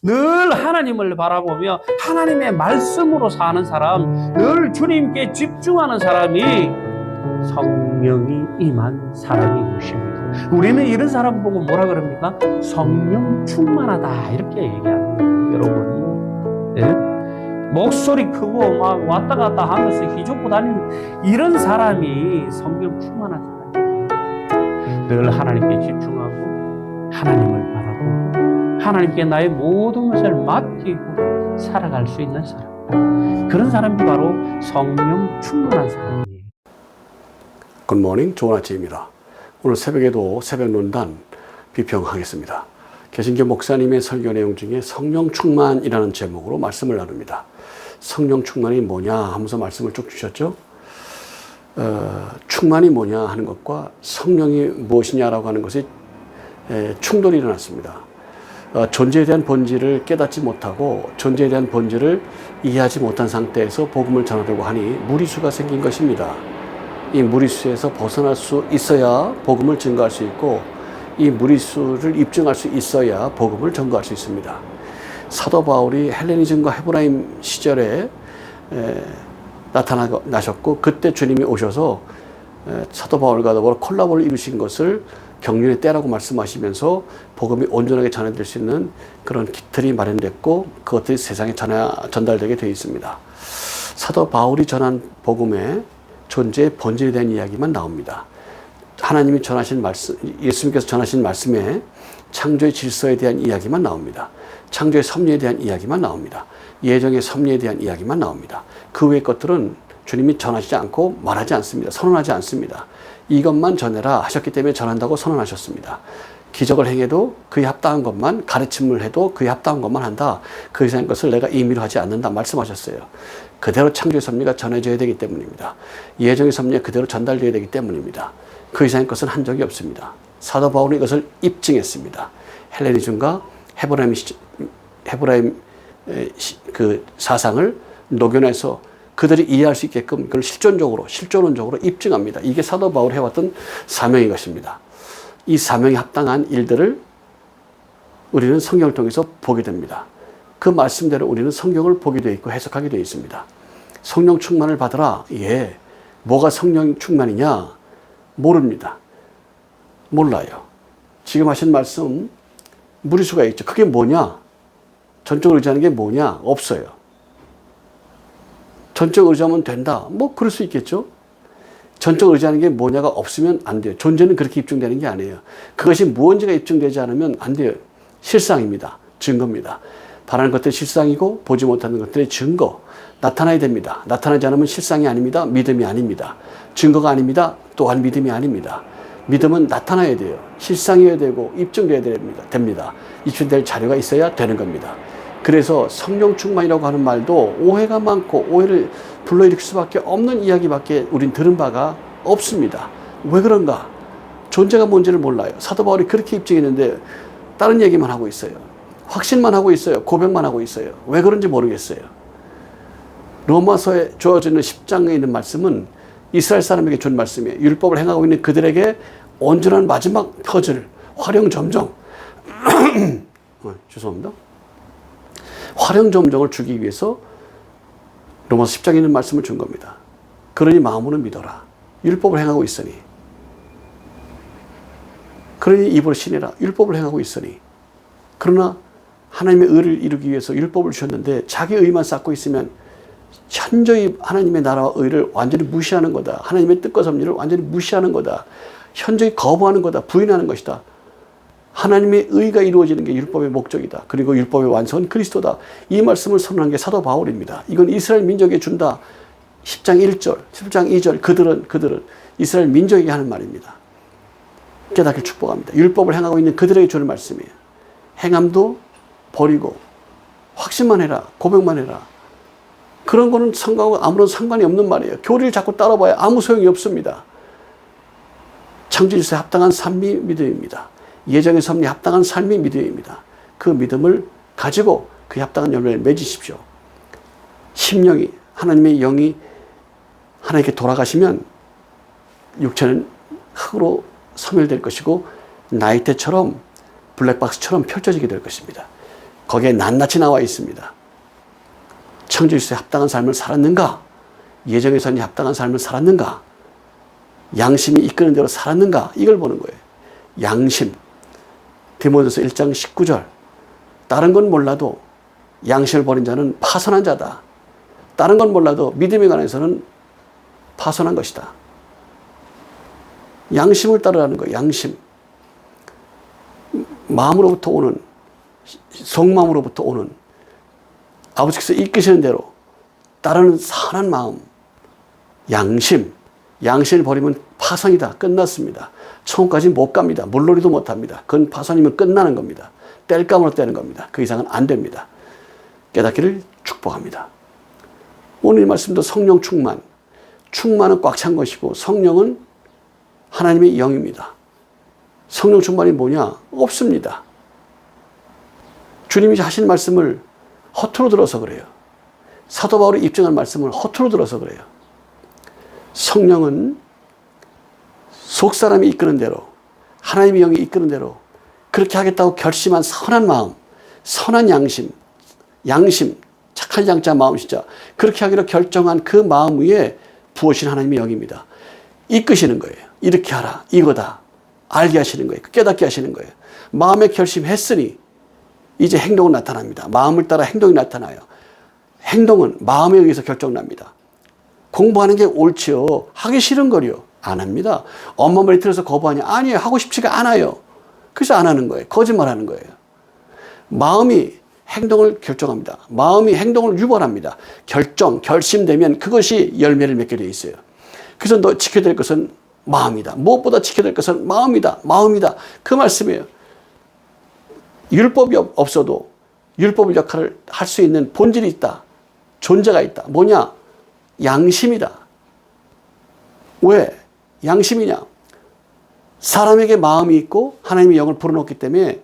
늘 하나님을 바라보며 하나님의 말씀으로 사는 사람, 늘 주님께 집중하는 사람이 성령이 임한 사람이 것입니다. 우리는 이런 사람 보고 뭐라 그럽니까? 성령 충만하다 이렇게 얘기하는 거예요, 여러분이. 예? 목소리 크고 막 왔다 갔다 하면서 휘젓고 다니는 이런 사람이 성령 충만한 사람이에요. 늘 하나님께 집중하고 하나님을 바라보고 하나님께 나의 모든 것을 맡기고 살아갈 수 있는 사람, 그런 사람이 바로 성령 충만한 사람이에요. 굿모닝, 좋은 아침입니다. 오늘 새벽에도 새벽 논단 비평하겠습니다. 개신교 목사님의 설교 내용 중에 성령 충만이라는 제목으로 말씀을 나눕니다. 성령 충만이 뭐냐 하면서 말씀을 쭉 주셨죠. 충만이 뭐냐 하는 것과 성령이 무엇이냐라고 하는 것이 충돌이 일어났습니다. 존재에 대한 본질을 깨닫지 못하고 존재에 대한 본질을 이해하지 못한 상태에서 복음을 전하려고 하니 무리수가 생긴 것입니다. 이 무리수에서 벗어날 수 있어야 복음을 증거할 수 있고 이 무리수를 입증할 수 있어야 복음을 전거할 수 있습니다. 사도 바울이 헬레니즘과 헤브라임 시절에 나타나셨고 그때 주님이 오셔서 사도 바울과 더불어 콜라보를 이루신 것을 경륜의 때라고 말씀하시면서 복음이 온전하게 전해질 수 있는 그런 기틀이 마련됐고 그것들이 세상에 전달되게 되어 있습니다. 사도 바울이 전한 복음의 존재의 본질에 대한 이야기만 나옵니다. 하나님이 전하신 말씀, 예수님께서 전하신 말씀에 창조의 질서에 대한 이야기만 나옵니다. 창조의 섭리에 대한 이야기만 나옵니다. 예정의 섭리에 대한 이야기만 나옵니다. 그 외의 것들은 주님이 전하지 않고 말하지 않습니다. 선언하지 않습니다. 이것만 전해라 하셨기 때문에 전한다고 선언하셨습니다. 기적을 행해도 그에 합당한 것만, 가르침을 해도 그에 합당한 것만 한다. 그 이상의 것을 내가 임의로 하지 않는다 말씀하셨어요. 그대로 창조의 섭리가 전해져야 되기 때문입니다. 예정의 섭리가 그대로 전달되어야 되기 때문입니다. 그 이상의 것은 한 적이 없습니다. 사도 바울은 이것을 입증했습니다. 헬레니즘과 헤브라임 그 사상을 녹여내서 그들이 이해할 수 있게끔 그걸 실존론적으로 입증합니다. 이게 사도 바울이 해왔던 사명인 것입니다. 이 사명에 합당한 일들을 우리는 성경을 통해서 보게 됩니다. 그 말씀대로 우리는 성경을 보게 되어 있고 해석하게 되어 있습니다. 성령 충만을 받으라. 예. 뭐가 성령 충만이냐? 모릅니다. 몰라요. 지금 하신 말씀 무리수가 있죠. 그게 뭐냐? 전적으로 의지하는 게 뭐냐? 없어요. 전적 의지하면 된다. 뭐 그럴 수 있겠죠. 전적 의지하는 게 뭐냐가 없으면 안 돼요. 존재는 그렇게 입증되는 게 아니에요. 그것이 무언지가 입증되지 않으면 안 돼요. 실상입니다. 증거입니다. 바라는 것들이 실상이고 보지 못하는 것들의 증거. 나타나야 됩니다. 나타나지 않으면 실상이 아닙니다. 믿음이 아닙니다. 증거가 아닙니다. 또한 믿음이 아닙니다. 믿음은 나타나야 돼요. 실상이어야 되고 입증돼야 됩니다. 입증될 자료가 있어야 되는 겁니다. 그래서 성령 충만이라고 하는 말도 오해가 많고 오해를 불러일으킬 수밖에 없는 이야기밖에 우린 들은 바가 없습니다. 왜 그런가? 존재가 뭔지를 몰라요. 사도 바울이 그렇게 입증했는데 다른 얘기만 하고 있어요. 확신만 하고 있어요. 고백만 하고 있어요. 왜 그런지 모르겠어요. 로마서에 주어지는 10장에 있는 말씀은 이스라엘 사람에게 준 말씀이에요. 율법을 행하고 있는 그들에게 온전한 마지막 퍼즐, 화령점정 죄송합니다. 화령점정을 주기 위해서 로마서 10장에 있는 말씀을 준 겁니다. 그러니 마음으로 믿어라. 율법을 행하고 있으니. 그러니 입으로 신이라. 율법을 행하고 있으니. 그러나 하나님의 의를 이루기 위해서 율법을 주셨는데 자기 의만 쌓고 있으면 현저히 하나님의 나라와 의를 완전히 무시하는 거다. 하나님의 뜻과 섭리를 완전히 무시하는 거다. 현저히 거부하는 거다. 부인하는 것이다. 하나님의 의가 이루어지는 게 율법의 목적이다. 그리고 율법의 완성은 그리스도다. 이 말씀을 선언한 게 사도 바울입니다. 이건 이스라엘 민족에 준다. 10장 1절, 10장 2절 그들은 이스라엘 민족에게 하는 말입니다. 깨닫길 축복합니다. 율법을 행하고 있는 그들에게 주는 말씀이에요. 행함도 버리고 확신만 해라. 고백만 해라. 그런 거는 성경하고 아무런 상관이 없는 말이에요. 교리를 자꾸 따라봐야 아무 소용이 없습니다. 창조질서에 합당한 삶이 믿음입니다. 예정의 섭리에 합당한 삶이 믿음입니다. 그 믿음을 가지고 그에 합당한 열매를 맺으십시오. 심령이, 하나님의 영이 하나님께 돌아가시면 육체는 흙으로 소멸될 것이고 나이테처럼 블랙박스처럼 펼쳐지게 될 것입니다. 거기에 낱낱이 나와 있습니다. 청지기수에 합당한 삶을 살았는가? 예정의 선이 합당한 삶을 살았는가? 양심이 이끄는 대로 살았는가? 이걸 보는 거예요. 양심. 디모데서 1장 19절. 다른 건 몰라도 양심을 버린 자는 파선한 자다. 다른 건 몰라도 믿음에 관해서는 파선한 것이다. 양심을 따르라는 거예요. 양심. 마음으로부터 오는, 속마음으로부터 오는 아버지께서 이끄시는 대로 따르는 선한 마음, 양심. 양심을 버리면 파선이다. 끝났습니다. 천국까지 못 갑니다. 물놀이도 못 합니다. 그건 파선이면 끝나는 겁니다. 뗄감으로 떼는 겁니다. 그 이상은 안 됩니다. 깨닫기를 축복합니다. 오늘 이 말씀도 성령 충만. 충만은 꽉 찬 것이고 성령은 하나님의 영입니다. 성령 충만이 뭐냐? 없습니다. 주님이 하신 말씀을 허투루 들어서 그래요. 사도 바울이 입증한 말씀을 허투루 들어서 그래요. 성령은 속사람이 이끄는 대로, 하나님의 영이 이끄는 대로 그렇게 하겠다고 결심한 선한 마음, 선한 양심, 착한 양자 마음 진짜 그렇게 하기로 결정한 그 마음 위에 부으신 하나님의 영입니다. 이끄시는 거예요. 이렇게 하라, 이거다. 알게 하시는 거예요. 깨닫게 하시는 거예요. 마음에 결심했으니 이제 행동은 나타납니다. 마음을 따라 행동이 나타나요. 행동은 마음에 의해서 결정납니다. 공부하는 게 옳지요. 하기 싫은 거요. 안 합니다. 엄마 말이 들어서 거부하냐? 아니에요. 하고 싶지가 않아요. 그래서 안 하는 거예요. 거짓말하는 거예요. 마음이 행동을 결정합니다. 마음이 행동을 유발합니다. 결심되면 그것이 열매를 맺게 되어 있어요. 그래서 너 지켜야 될 것은 마음이다. 무엇보다 지켜야 될 것은 마음이다. 그 말씀이에요. 율법이 없어도 율법의 역할을 할 수 있는 본질이 있다. 존재가 있다. 뭐냐? 양심이다. 왜? 양심이냐? 사람에게 마음이 있고 하나님의 영을 불어넣기 때문에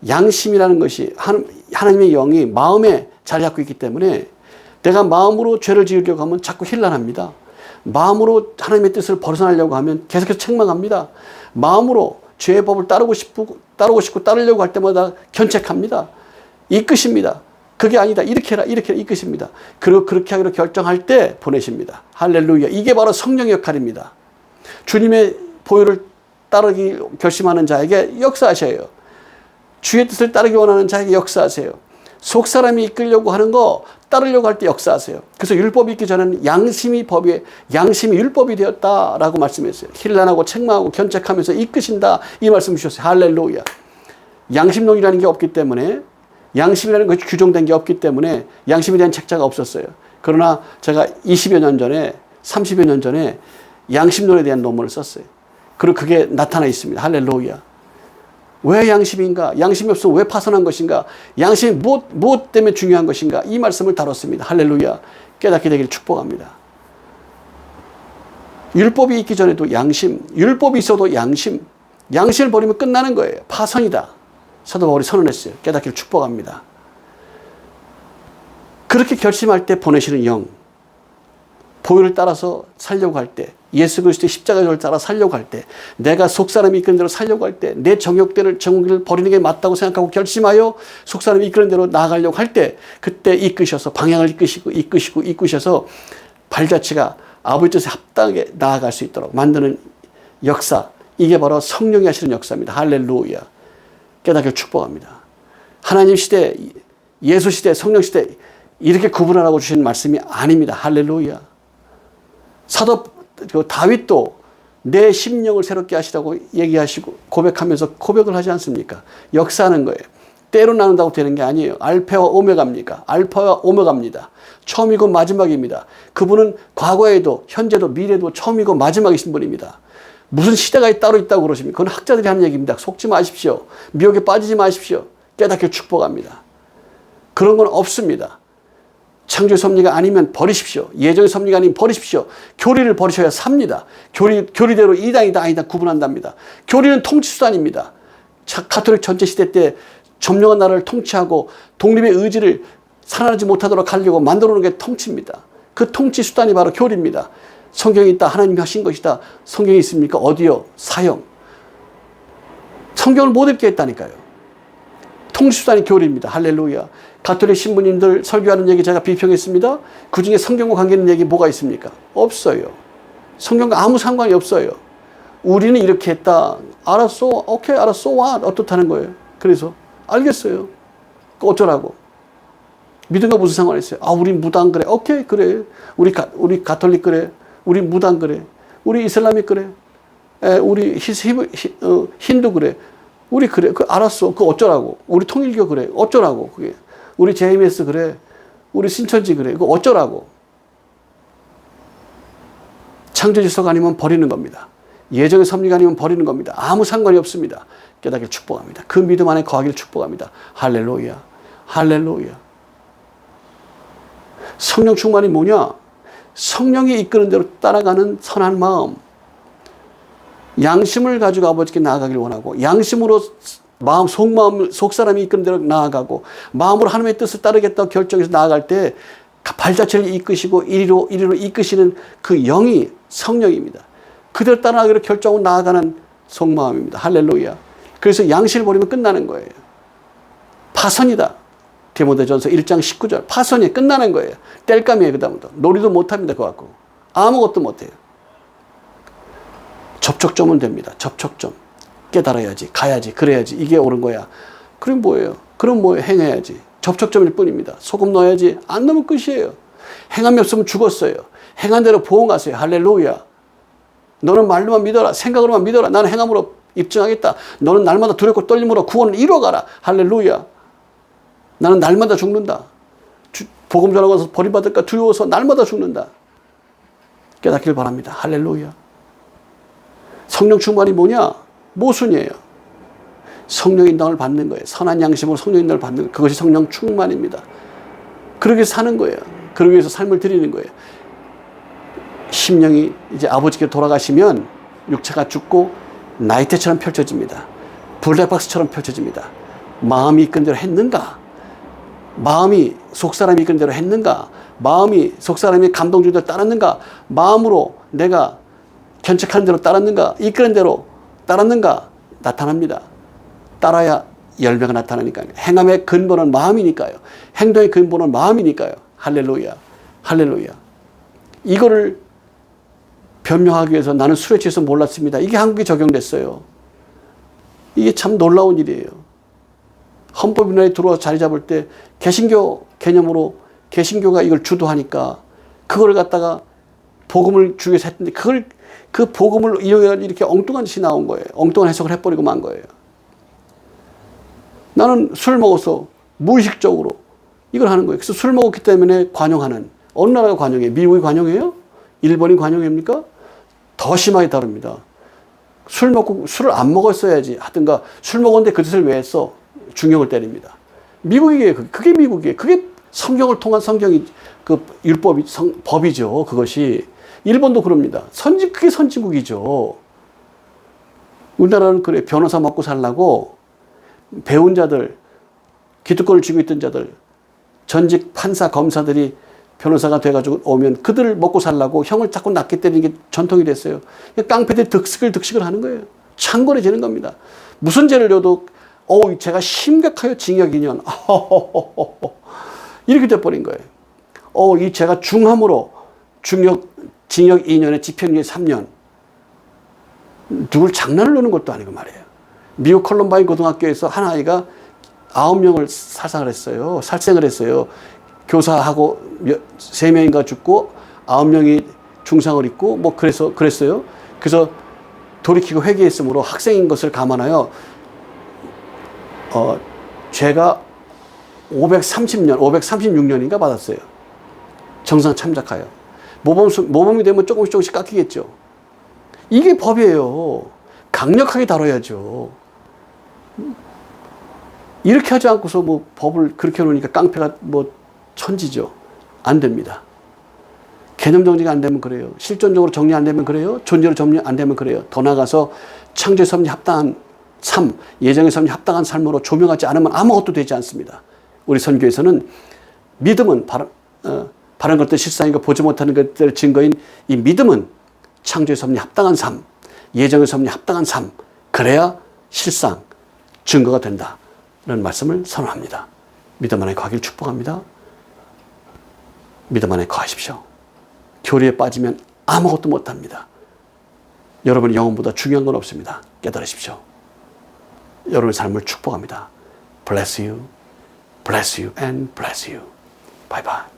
양심이라는 것이 하나님의 영이 마음에 자리 잡고 있기 때문에 내가 마음으로 죄를 지으려고 하면 자꾸 혼란합니다. 마음으로 하나님의 뜻을 벗어나려고 하면 계속해서 책망합니다. 마음으로 죄의 법을 따르고 싶고 따르려고 할 때마다 견책합니다. 이끄십니다. 그게 아니다. 이렇게 해라. 이끄십니다. 그리고 그렇게 하기로 결정할 때 보내십니다. 할렐루야. 이게 바로 성령의 역할입니다. 주님의 보혈을 따르기 결심하는 자에게 역사하셔요. 주의 뜻을 따르기 원하는 자에게 역사하세요. 속사람이 이끌려고 하는 거 따르려고 할 때 역사하세요. 그래서 율법이 있기 전에는 양심이 율법이 되었다라고 말씀했어요. 힐난하고 책망하고 견책하면서 이끄신다 이 말씀 주셨어요. 할렐루야. 양심론이라는 게 없기 때문에 양심이라는 것이 규정된 게 없기 때문에 양심에 대한 책자가 없었어요. 그러나 제가 20여 년 전에 30여 년 전에 양심론에 대한 논문을 썼어요. 그리고 그게 나타나 있습니다. 할렐루야. 왜 양심인가? 양심이 없으면 왜 파선한 것인가? 양심이 무엇 때문에 중요한 것인가? 이 말씀을 다뤘습니다. 할렐루야. 깨닫게 되기를 축복합니다. 율법이 있기 전에도 율법이 있어도 양심을 버리면 끝나는 거예요. 파선이다. 사도 바울이 선언했어요. 깨닫기를 축복합니다. 그렇게 결심할 때 보내시는 영, 보혈을 따라서 살려고 할 때, 예수 그리스도의 십자가를 따라 살려고 할 때, 내가 속사람이 이끄는 대로 살려고 할 때, 내 정욕을 버리는 게 맞다고 생각하고 결심하여 속사람이 이끄는 대로 나아가려고 할 때, 그때 이끄셔서 방향을 이끄셔서 발자취가 아버지 뜻에 합당하게 나아갈 수 있도록 만드는 역사, 이게 바로 성령이 하시는 역사입니다. 할렐루야. 깨닫기를 축복합니다. 하나님 시대, 예수 시대, 성령 시대 이렇게 구분하라고 주신 말씀이 아닙니다. 할렐루야. 사도 다윗도 내 심령을 새롭게 하시라고 얘기하시고 고백하면서 고백을 하지 않습니까? 역사하는 거예요. 때로 나눈다고 되는 게 아니에요. 알파와 오메가입니까? 알파와 오메가입니다. 처음이고 마지막입니다. 그분은 과거에도 현재도 미래도 처음이고 마지막이신 분입니다. 무슨 시대가 따로 있다고 그러십니까? 그건 학자들이 하는 얘기입니다. 속지 마십시오. 미혹에 빠지지 마십시오. 깨닫게 축복합니다. 그런 건 없습니다. 창조의 섭리가 아니면 버리십시오. 예정의 섭리가 아니면 버리십시오. 교리를 버리셔야 삽니다. 교리대로 이당이다 아니다 구분한답니다. 교리는 통치수단입니다. 가톨릭 전체 시대 때 점령한 나라를 통치하고 독립의 의지를 살아나지 못하도록 하려고 만들어 놓은 게 통치입니다. 그 통치수단이 바로 교리입니다. 성경이 있다. 하나님이 하신 것이다. 성경이 있습니까? 어디요? 사형. 성경을 못 읽게 했다니까요. 통수단이 교리입니다. 할렐루야. 가톨릭 신부님들 설교하는 얘기 제가 비평했습니다. 그 중에 성경과 관계있는 얘기 뭐가 있습니까? 없어요. 성경과 아무 상관이 없어요. 우리는 이렇게 했다. 알았어. 오케이, 알았어. 와. 어떻다는 거예요. 그래서 알겠어요. 어쩌라고. 믿음과 무슨 상관이 있어요? 아, 우리 무당 그래. 오케이, 그래. 우리 가톨릭 그래. 우리 무당 그래. 우리 이슬람이 그래. 우리 힌두 그래. 우리 그래. 알았어. 그거 어쩌라고. 우리 통일교 그래. 어쩌라고. 그게. 우리 JMS 그래. 우리 신천지 그래. 그거 어쩌라고. 창조질서가 아니면 버리는 겁니다. 예정의 섭리가 아니면 버리는 겁니다. 아무 상관이 없습니다. 깨닫기를 축복합니다. 그 믿음 안에 거하기를 축복합니다. 할렐루야. 할렐루야. 성령 충만이 뭐냐? 성령이 이끄는 대로 따라가는 선한 마음. 양심을 가지고 아버지께 나아가길 원하고, 양심으로 마음, 속사람이 이끄는 대로 나아가고, 마음으로 하나님의 뜻을 따르겠다고 결정해서 나아갈 때 발자취를 이끄시고 이리로 이끄시는 그 영이 성령입니다. 그대로 따라가기로 결정하고 나아가는 속마음입니다. 할렐루야. 그래서 양심을 버리면 끝나는 거예요. 파선이다. 디모데전서 1장 19절. 파선이 끝나는 거예요. 땔감이에요. 그 다음부터. 놀이도 못합니다. 그거 갖고. 아무것도 못해요. 접촉점은 됩니다. 접촉점. 깨달아야지. 가야지. 그래야지. 이게 옳은 거야. 그럼 뭐예요? 그럼 뭐예요? 행해야지. 접촉점일 뿐입니다. 소금 넣어야지. 안 넣으면 끝이에요. 행함이 없으면 죽었어요. 행한 대로 보응하세요. 할렐루야. 너는 말로만 믿어라. 생각으로만 믿어라. 나는 행함으로 입증하겠다. 너는 날마다 두렵고 떨림으로 구원을 이뤄가라. 할렐루야. 나는 날마다 죽는다. 복음 전하고서 버림받을까 두려워서 날마다 죽는다. 깨닫길 바랍니다. 할렐루야. 성령 충만이 뭐냐? 모순이에요. 성령 인도를 받는 거예요. 선한 양심으로 성령 인도를 받는 거예요. 그것이 성령 충만입니다. 그러기 위해서 사는 거예요. 그러기 위해서 삶을 드리는 거예요. 심령이 이제 아버지께 돌아가시면 육체가 죽고 나이테처럼 펼쳐집니다. 블랙박스처럼 펼쳐집니다. 마음이 이끈 대로 했는가? 마음이 속사람이 이끈 대로 했는가? 마음이 속사람이 감동 주는 대로 따랐는가? 마음으로 내가 견책하는 대로 따랐는가? 이끄는 대로 따랐는가? 나타납니다. 따라야 열매가 나타나니까요. 행함의 근본은 마음이니까요. 행동의 근본은 마음이니까요. 할렐루야. 할렐루야. 이거를 변명하기 위해서 나는 술에 취해서 몰랐습니다. 이게 한국에 적용됐어요. 이게 참 놀라운 일이에요. 헌법위원회에 들어와서 자리 잡을 때 개신교 개념으로 개신교가 이걸 주도하니까 그걸 갖다가 복음을 주기 위해서 했는데 그 복음을 이용해서 이렇게 엉뚱한 짓이 나온 거예요. 엉뚱한 해석을 해버리고 만 거예요. 나는 술 먹어서 무의식적으로 이걸 하는 거예요. 그래서 술 먹었기 때문에 관용하는. 어느 나라가 관용해요? 미국이 관용해요? 일본이 관용합니까? 더 심하게 다릅니다. 술 먹고 술을 안 먹었어야지 하든가 술 먹었는데 그 짓을 왜 했어? 중형을 때립니다. 미국이에요. 그게 미국이에요. 그게 성경을 통한 성경이 그 율법이 법이죠. 그것이 일본도 그럽니다. 그게 선진국이죠. 우리나라는 그래. 변호사 먹고 살라고 배운 자들, 기득권을 쥐고 있던 자들, 전직 판사, 검사들이 변호사가 돼가지고 오면 그들을 먹고 살라고 형을 자꾸 낮게 때리는 게 전통이 됐어요. 깡패들이 득식을 하는 거예요. 창궐해지는 겁니다. 무슨 죄를 져도 제가 심각하여 징역 2년. 이렇게 돼버린 거예요. 이 죄가 중함으로 징역 2년에 집행유예 3년. 누굴 장난을 놓는 것도 아니고 말이에요. 미국 컬럼바인 고등학교에서 한 아이가 9명을 살생을 했어요. 교사하고 3명인가 죽고 9명이 중상을 입고 뭐 그랬어요. 그래서 돌이키고 회개했으므로 학생인 것을 감안하여 죄가 536년인가 받았어요. 정상 참작하여. 모범이 되면 조금씩 깎이겠죠. 이게 법이에요. 강력하게 다뤄야죠. 이렇게 하지 않고서 뭐 법을 그렇게 해놓으니까 깡패가 뭐 천지죠. 안 됩니다. 개념 정리가 안 되면 그래요. 실존적으로 정리 안 되면 그래요. 존재로 정리 안 되면 그래요. 더 나아가서 창조의 섭리에 합당한 삶, 예정의 섭리에 합당한 삶으로 조명하지 않으면 아무것도 되지 않습니다. 우리 선교에서는 믿음은 바른 것들 실상이고 보지 못하는 것들 증거인 이 믿음은 창조의 섭리에 합당한 삶, 예정의 섭리에 합당한 삶, 그래야 실상, 증거가 된다. 말씀을 선언합니다. 믿음 안에 거하기를 축복합니다. 믿음 안에 거하십시오. 교리에 빠지면 아무것도 못합니다. 여러분의 영혼보다 중요한 건 없습니다. 깨달으십시오. 여러분의 삶을 축복합니다. Bless you, bless you, and bless you. Bye bye.